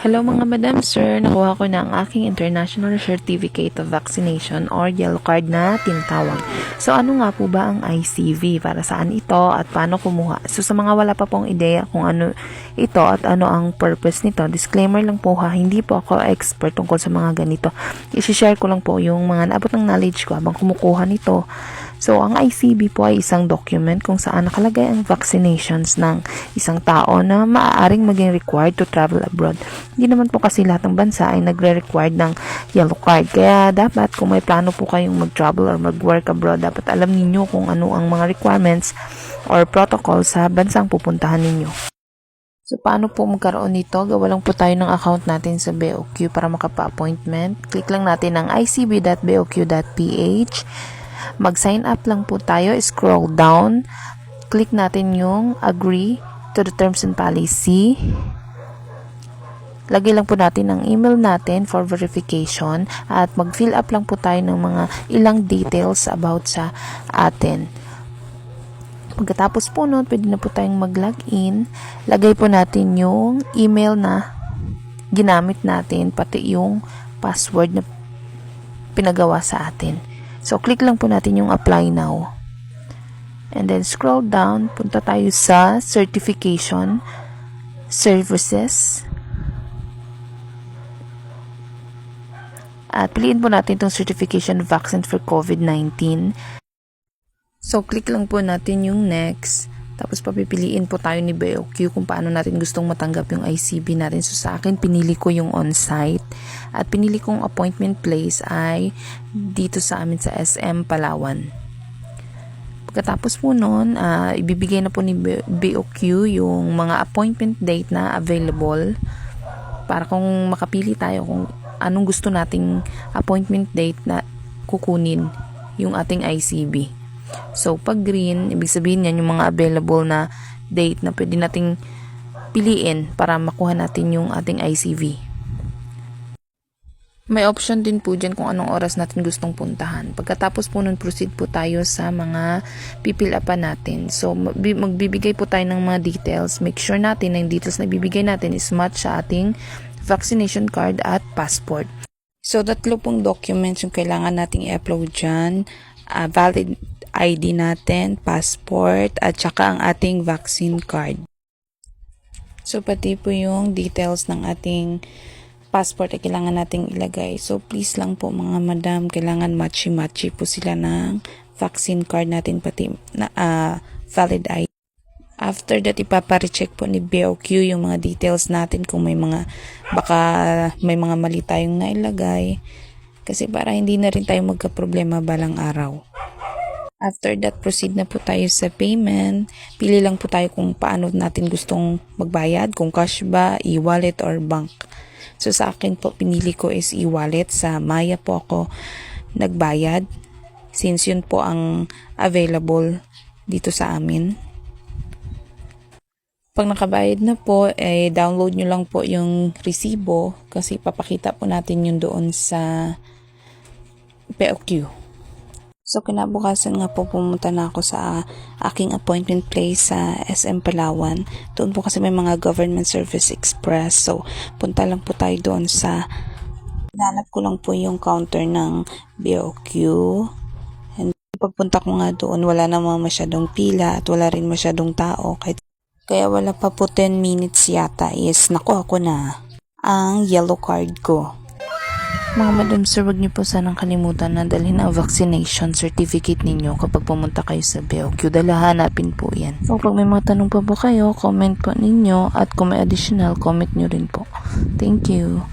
Hello mga madam sir, nakuha ko na ang aking International Certificate of Vaccination or Yellow Card na tinatawag. So ano nga po ba ang ICV? Para saan ito at paano kumuha? So sa mga wala pa pong ideya kung ano ito at ano ang purpose nito, disclaimer lang po ha, hindi po ako expert tungkol sa mga ganito. I-share ko lang po yung mga naabot ng knowledge ko habang kumukuha nito. So, ang ICV po ay isang document kung saan nakalagay ang vaccinations ng isang tao na maaaring maging required to travel abroad. Hindi naman po kasi lahat ng bansa ay nagre-required ng yellow card. Kaya dapat kung may plano po kayong mag-travel or mag-work abroad, dapat alam ninyo kung ano ang mga requirements or protocol sa bansang pupuntahan ninyo. So, paano po magkaroon nito? Gawa lang po tayo ng account natin sa BOQ para makapa-appointment. Click lang natin ang icb.boq.ph. Mag-sign up lang po tayo, scroll down, click natin yung agree to the terms and policy. Lagay lang po natin ang email natin for verification at mag-fill up lang po tayo ng mga ilang details about sa atin. Pagkatapos po nun, pwede na po tayong mag-login. Lagay po natin yung email na ginamit natin, pati yung password na pinagawa sa atin. So, click lang po natin yung apply now. And then, scroll down. Punta tayo sa certification services. At piliin po natin itong certification vaccine for COVID-19. So, click lang po natin yung next. Tapos, papipiliin po tayo ni BOQ kung paano natin gustong matanggap yung ICB natin. So, sa akin, pinili ko yung on-site. At pinili kong appointment place ay dito sa amin sa SM Palawan. Pagkatapos po nun, ibibigay na po ni BOQ yung mga appointment date na available para kung makapili tayo kung anong gusto nating appointment date na kukunin yung ating ICB. So, pag green, ibig sabihin yan yung mga available na date na pwede nating piliin para makuha natin yung ating ICV. May option din po dyan kung anong oras natin gustong puntahan. Pagkatapos po nun, proceed po tayo sa mga pipil-upan natin. So, magbibigay po tayo ng mga details. Make sure natin na yung details na ibibigay natin is match sa ating vaccination card at passport. So, tatlo pong documents yung kailangan nating i-upload dyan. Valid ID natin, passport, at saka ang ating vaccine card. So, pati po yung details ng ating passport ay kailangan nating ilagay. So, please lang po mga madam, kailangan matchy-matchy po sila ng vaccine card natin, pati na valid ID. After that, ipapa-recheck po ni BOQ yung mga details natin kung may mga, baka may mga mali tayong nailagay. Kasi para hindi na rin tayo magka-problema balang araw. After that, proceed na po tayo sa payment. Pili lang po tayo kung paano natin gustong magbayad, kung cash ba, e-wallet, or bank. So, sa akin po, pinili ko is e-wallet. Sa Maya po ako nagbayad since yun po ang available dito sa amin. Pag nakabayad na po, download nyo lang po yung resibo kasi papakita po natin yun doon sa BOQ. So, kinabukasan nga po pumunta na ako sa aking appointment place sa SM Palawan. Doon po kasi may mga Government Service Express. So, punta lang po tayo doon sa, hinanap ko lang po yung counter ng BOQ. And pagpunta ko nga doon, wala namang masyadong pila at wala rin masyadong tao. Kaya wala pa po 10 minutes yata is nakuha ko na ang yellow card ko. Mga madam sir, wag niyo po sanang kalimutan na dalhin ang vaccination certificate ninyo kapag pumunta kayo sa BOQ. Hanapin po yan. So, pag may mga tanong pa po kayo, comment po ninyo at kung may additional, comment nyo rin po. Thank you.